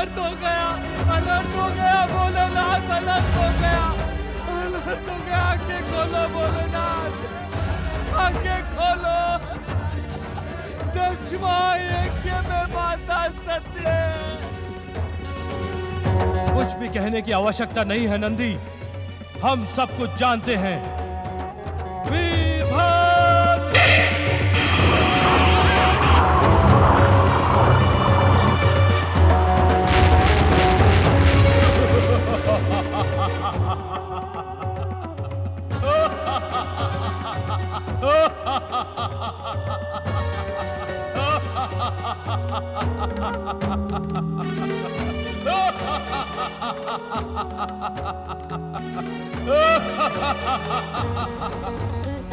अनर्थ हो गया, अनर्थ हो गया, भोलेनाथ अनर्थ हो गया, अनर्थ हो गया। आंखें खोलो भोलेनाथ, आंखें खोलो। दक्ष महायज्ञ में माता सत्य है। कुछ भी कहने की आवश्यकता नहीं है नंदी, हम सब कुछ जानते हैं। वीरभद्र!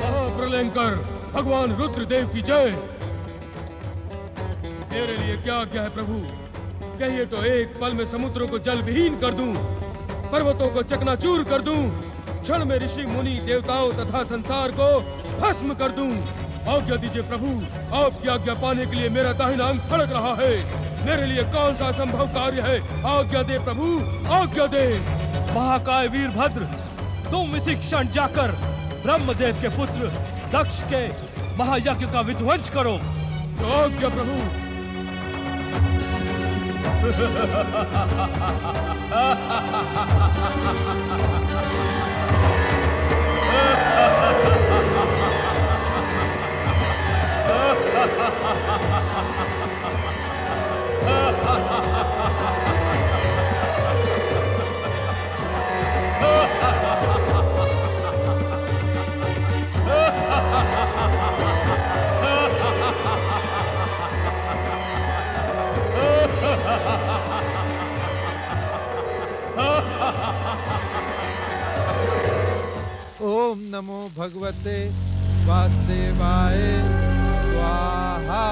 महाप्रलयंकर भगवान रुद्रदेव की जय। मेरे लिए क्या आज्ञा है प्रभु? कहिए तो एक पल में समुद्रों को जल विहीन कर दूं, पर्वतों को चकनाचूर कर दूं, क्षण में ऋषि मुनि देवताओं तथा संसार को भस्म कर दूं। आज्ञा दीजिए प्रभु, आपकी आज्ञा पाने के लिए मेरा दाहिना अंग फड़क रहा है। मेरे लिए कौन सा असंभव कार्य है? आज्ञा दे प्रभु, आज्ञा दे। महाकाय वीरभद्र, तुम इसी क्षण जाकर ब्रह्मदेव के पुत्र दक्ष के महायज्ञ का विध्वंस करो। आज्ञा प्रभु। ओम नमो भगवते वासुदेवाय स्वाहा।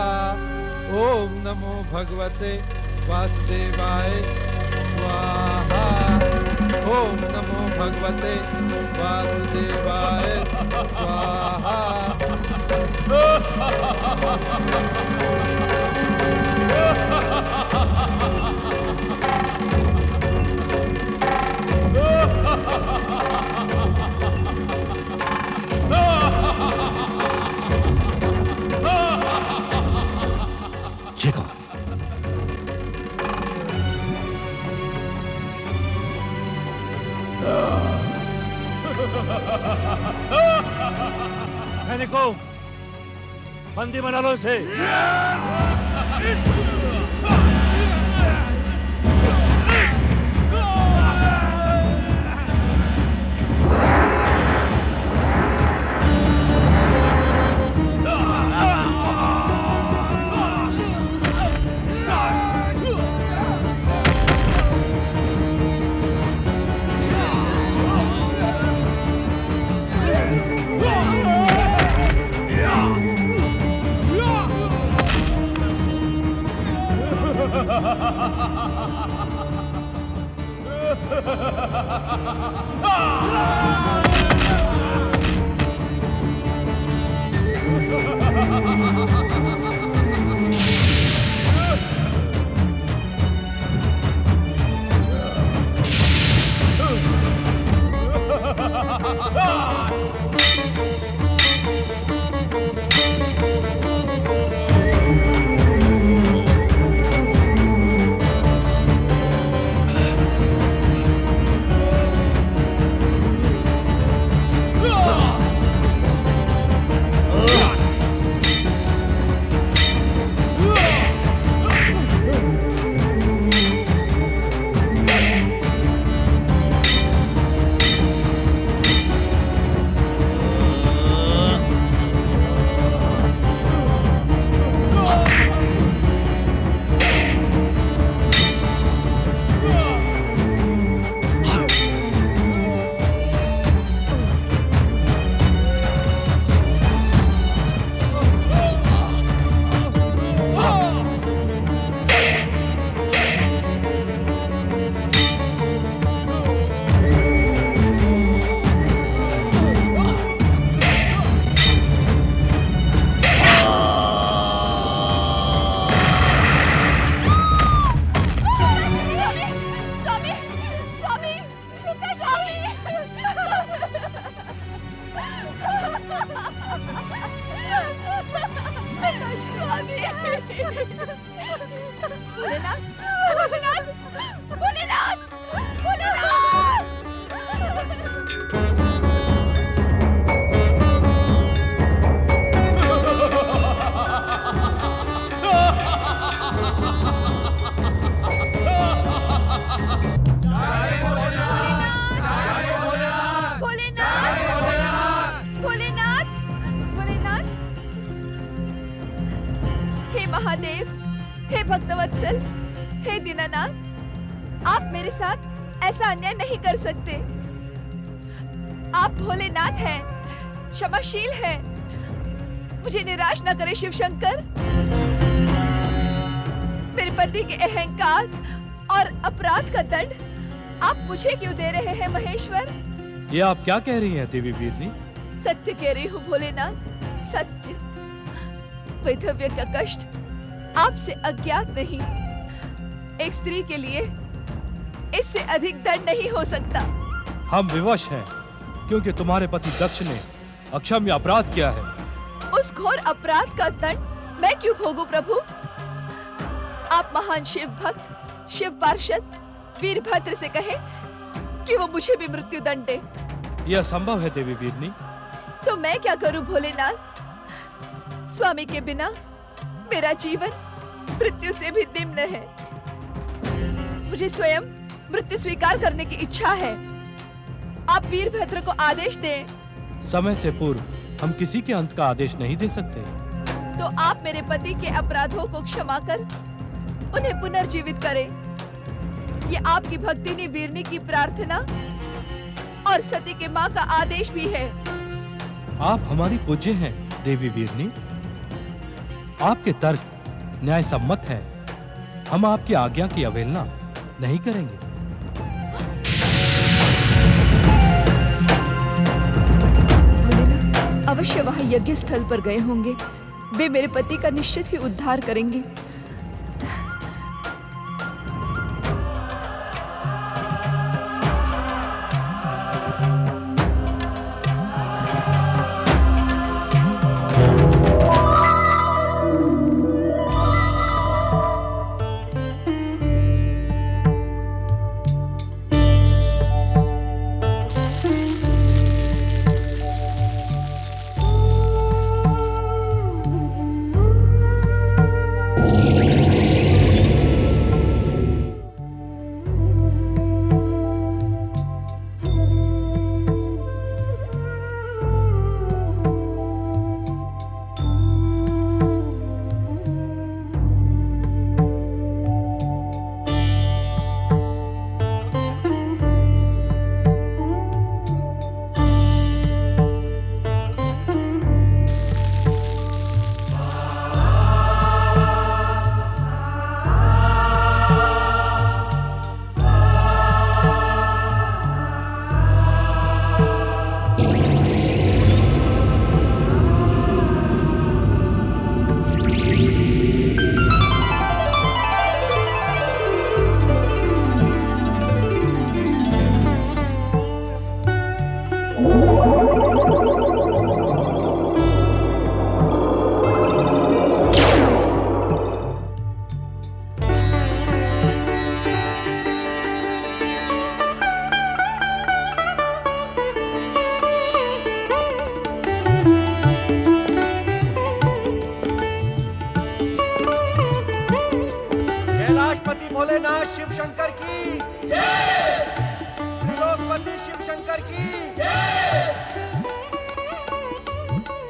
ओम नमो भगवते वासुदेवाय स्वाहा। ओम नमो भगवते वासुदेवाय स्वाहा। सैनिकों, बंदी बना लो इसे। भोलेनाथ, आप मेरे साथ ऐसा अन्याय नहीं कर सकते। आप भोलेनाथ हैं, क्षमाशील हैं। मुझे निराश न करे शिव शंकर। मेरे पति के अहंकार और अपराध का दंड आप मुझे क्यों दे रहे हैं महेश्वर? ये आप क्या कह रही हैं देवी वीरनी? सत्य कह रही हूँ भोलेनाथ, सत्य। वैधव्य का कष्ट आपसे अज्ञात नहीं। एक स्त्री के लिए इससे अधिक दंड नहीं हो सकता। हम विवश हैं क्योंकि तुम्हारे पति दक्ष ने अक्षम्य अपराध किया है। उस घोर अपराध का दंड मैं क्यों भोगूं प्रभु? आप महान शिव भक्त, शिव पार्षद वीरभद्र से कहे कि वो मुझे भी मृत्यु दंड दे। यह संभव है देवी वीरनी। तो मैं क्या करूं भोलेनाथ? स्वामी के बिना मेरा जीवन मृत्यु से भी निम्न है। मुझे स्वयं मृत्यु स्वीकार करने की इच्छा है। आप वीरभद्र को आदेश दें। समय से पूर्व हम किसी के अंत का आदेश नहीं दे सकते। तो आप मेरे पति के अपराधों को क्षमा कर उन्हें पुनर्जीवित करें। ये आपकी भक्तिनी वीरनी की प्रार्थना और सती के माँ का आदेश भी है। आप हमारी पूज्य हैं देवी वीरनी। आपके तर्क न्याय सम्मत है। हम आपकी आज्ञा की अवहेलना नहीं करेंगे। भोलेनाथ अवश्य वहां यज्ञ स्थल पर गए होंगे। वे मेरे पति का निश्चित ही उद्धार करेंगे।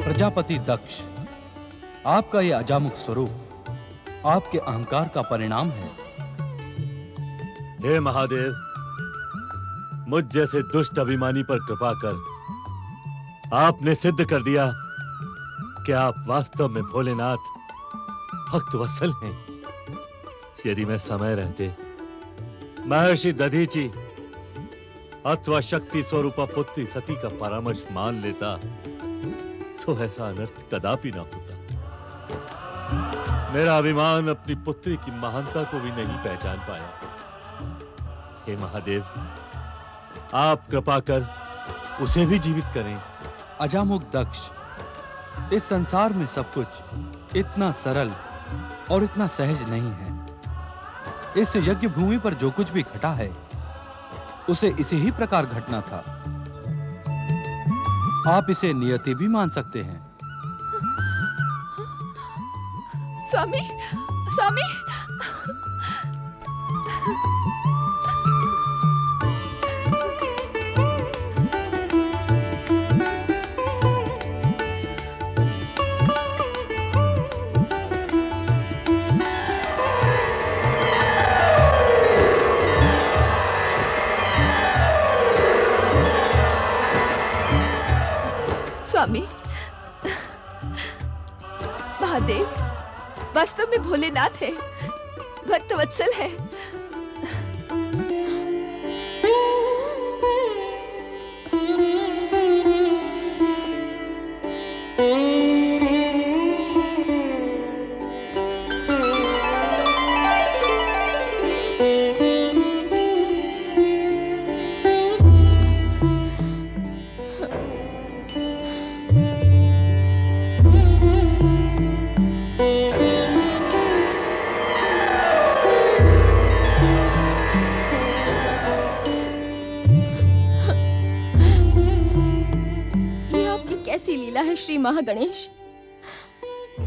प्रजापति दक्ष, आपका यह अजामुख स्वरूप आपके अहंकार का परिणाम है। हे महादेव, मुझ जैसे दुष्ट अभिमानी पर कृपा कर आपने सिद्ध कर दिया कि आप वास्तव में भोलेनाथ भक्त वत्सल हैं। यदि मैं समय रहते महर्षि दधीचि अथवा शक्ति स्वरूपा पुत्री सती का परामर्श मान लेता तो ऐसा अनर्थ कदापि ना होता। मेरा अभिमान अपनी पुत्री की महानता को भी नहीं पहचान पाया। हे महादेव, आप कृपा कर उसे भी जीवित करें। अजामुख दक्ष, इस संसार में सब कुछ इतना सरल और इतना सहज नहीं है। इस यज्ञ भूमि पर जो कुछ भी घटा है उसे इसी ही प्रकार घटना था। आप इसे नियति भी मान सकते हैं। स्वामी, स्वामी, भोलेनाथ है, भक्त वत्सल है। श्री महागणेश,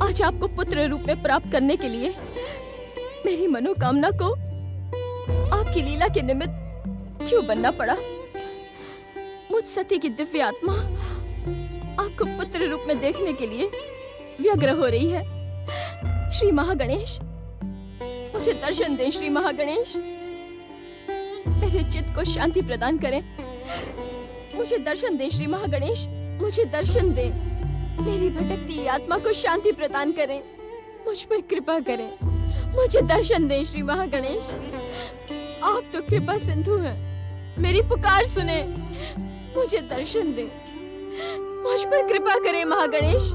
आज आपको पुत्र रूप में प्राप्त करने के लिए मेरी मनोकामना को आपकी लीला के निमित्त क्यों बनना पड़ा। मुझ सती की दिव्य आत्मा आपको पुत्र रूप में देखने के लिए व्यग्र हो रही है। श्री महागणेश, मुझे दर्शन दें। श्री महागणेश, मेरे चित्त को शांति प्रदान करें। मुझे दर्शन दें। श्री महागणेश, मुझे दर्शन दें। मेरी भटकती आत्मा को शांति प्रदान करें। मुझ पर कृपा करें। मुझे दर्शन दें। श्री महागणेश, आप तो कृपा सिंधु हैं, मेरी पुकार सुने। मुझे दर्शन दें। मुझ पर कृपा करें महागणेश,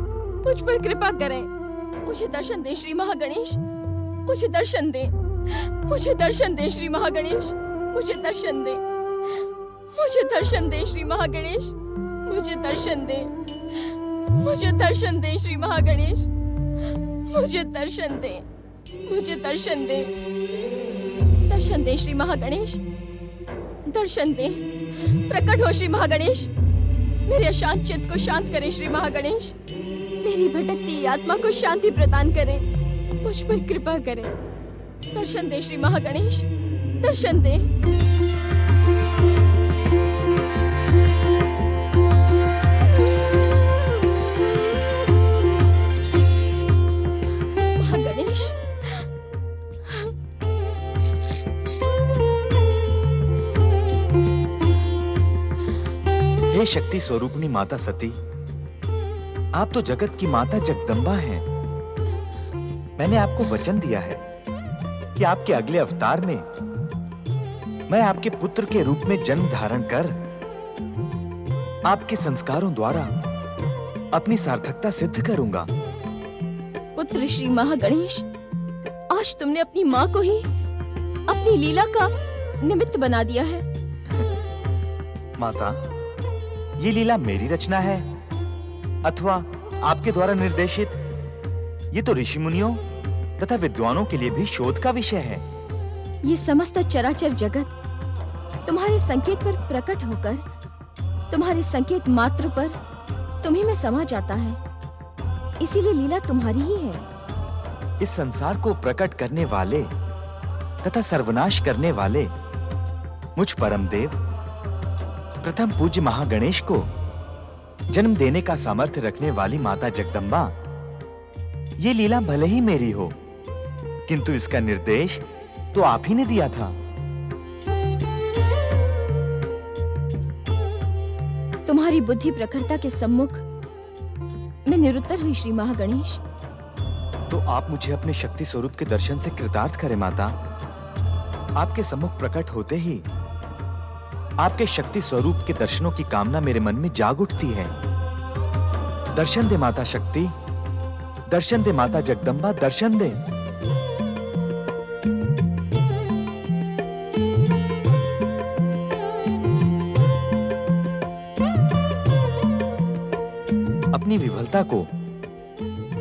मुझ पर कृपा करें। मुझे दर्शन दें। श्री महागणेश, मुझे दर्शन दें। मुझे दर्शन दें। श्री महागणेश, मुझे दर्शन दें। मुझे दर्शन दें। श्री महागणेश, मुझे दर्शन दें। मुझे दर्शन दें। श्री महागणेश, मुझे दर्शन दें। मुझे दर्शन दें। दर्शन दें। श्री महागणेश, दर्शन दें। प्रकट हो श्री महागणेश, मेरे अशांत चित्त को शांत करें। श्री महागणेश, मेरी भटकती आत्मा को शांति प्रदान करें। मुझ पर कृपा करें। दर्शन दें। श्री महागणेश, दर्शन दें। हे शक्ति स्वरूपिणी माता सती, आप तो जगत की माता जगदम्बा हैं। मैंने आपको वचन दिया है कि आपके अगले अवतार में मैं आपके पुत्र के रूप में जन्म धारण कर आपके संस्कारों द्वारा अपनी सार्थकता सिद्ध करूंगा। पुत्र श्री महागणेश, आज तुमने अपनी माँ को ही अपनी लीला का निमित्त बना दिया है। माता, ये लीला मेरी रचना है अथवा आपके द्वारा निर्देशित? ये तो ऋषि मुनियों तथा विद्वानों के लिए भी शोध का विषय है। ये समस्त चराचर जगत तुम्हारे संकेत पर प्रकट होकर तुम्हारे संकेत मात्र पर तुम्ही में समा जाता है, इसीलिए लीला तुम्हारी ही है। इस संसार को प्रकट करने वाले तथा सर्वनाश करने वाले मुझ परम देव प्रथम पूज्य महागणेश को जन्म देने का सामर्थ्य रखने वाली माता जगदम्बा, ये लीला भले ही मेरी हो, किंतु इसका निर्देश तो आप ही ने दिया था। तुम्हारी बुद्धि प्रखरता के सम्मुख मैं निरुत्तर हुई श्री महागणेश। तो आप मुझे अपने शक्ति स्वरूप के दर्शन से कृतार्थ करें माता। आपके सम्मुख प्रकट होते ही आपके शक्ति स्वरूप के दर्शनों की कामना मेरे मन में जाग उठती है। दर्शन दे माता शक्ति, दर्शन दे माता जगदम्बा, दर्शन दे। अपनी विफलता को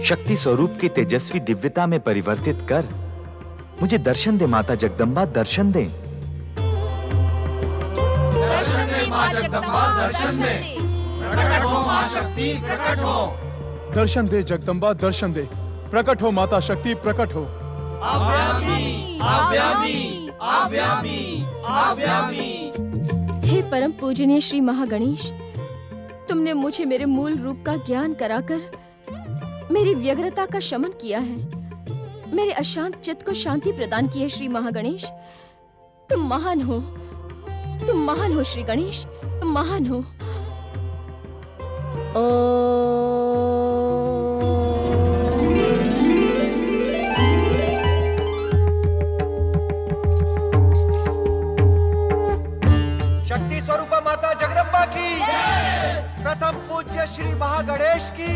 शक्ति स्वरूप की तेजस्वी दिव्यता में परिवर्तित कर मुझे दर्शन दे माता जगदम्बा, दर्शन दे। दर्शन दे मां जगदम्बा, दर्शन दे। प्रकट हो मां शक्ति, प्रकट हो। दर्शन दे जगदम्बा, दर्शन दे। प्रकट हो माता शक्ति, प्रकट हो। आव्यामी, आव्यामी, आव्यामी, आव्यामी। हे परम पूजनीय श्री महागणेश, तुमने मुझे मेरे मूल रूप का ज्ञान कराकर मेरी व्यग्रता का शमन किया है, मेरे अशांत चित्त को शांति प्रदान की है। श्री महागणेश, तुम महान हो, तुम महान हो श्री गणेश, तुम महान हो। महागणेश की,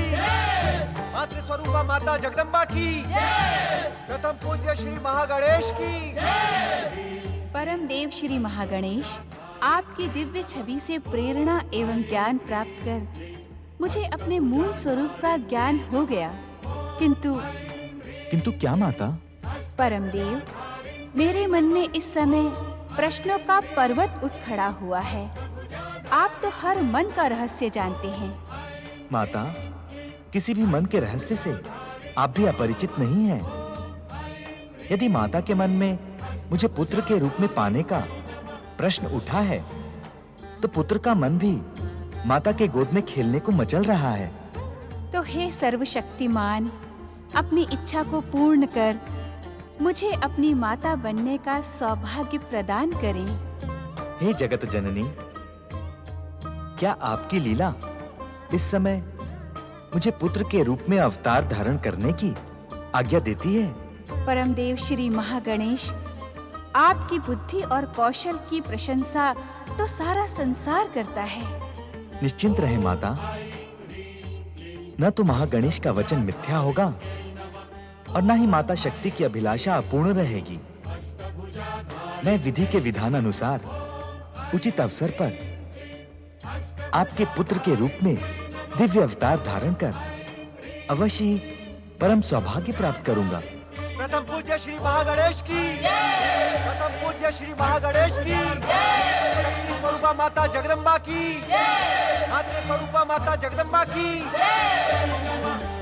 मातृ स्वरूपा माता जगदम्बा की, प्रथम पूज्य श्री महागणेश की। परम देव श्री महागणेश, आपकी दिव्य छवि से प्रेरणा एवं ज्ञान प्राप्त कर मुझे अपने मूल स्वरूप का ज्ञान हो गया। किंतु क्या माता? परम देव, मेरे मन में इस समय प्रश्नों का पर्वत उठ खड़ा हुआ है। आप तो हर मन का रहस्य जानते हैं। माता, किसी भी मन के रहस्य से आप भी अपरिचित नहीं हैं। यदि माता के मन में मुझे पुत्र के रूप में पाने का प्रश्न उठा है, तो पुत्र का मन भी माता के गोद में खेलने को मचल रहा है। तो हे सर्वशक्तिमान, अपनी इच्छा को पूर्ण कर मुझे अपनी माता बनने का सौभाग्य प्रदान करें। हे जगत जननी, क्या आपकी लीला इस समय मुझे पुत्र के रूप में अवतार धारण करने की आज्ञा देती है? परमदेव श्री महागणेश, आपकी बुद्धि और कौशल की प्रशंसा तो सारा संसार करता है। निश्चिंत रहे माता, न तो महागणेश का वचन मिथ्या होगा और न ही माता शक्ति की अभिलाषा अपूर्ण रहेगी। मैं विधि के विधान अनुसार उचित अवसर पर आपके पुत्र के रूप में दिव्य अवतार धारण कर अवश्य ही परम सौभाग्य प्राप्त करूंगा। प्रथम पूज्य श्री महागणेश की, प्रथम पूज्य श्री महागणेश की, शक्ति स्वरूपा माता जगदम्बा की, मातृ स्वरूपा माता जगदम्बा की।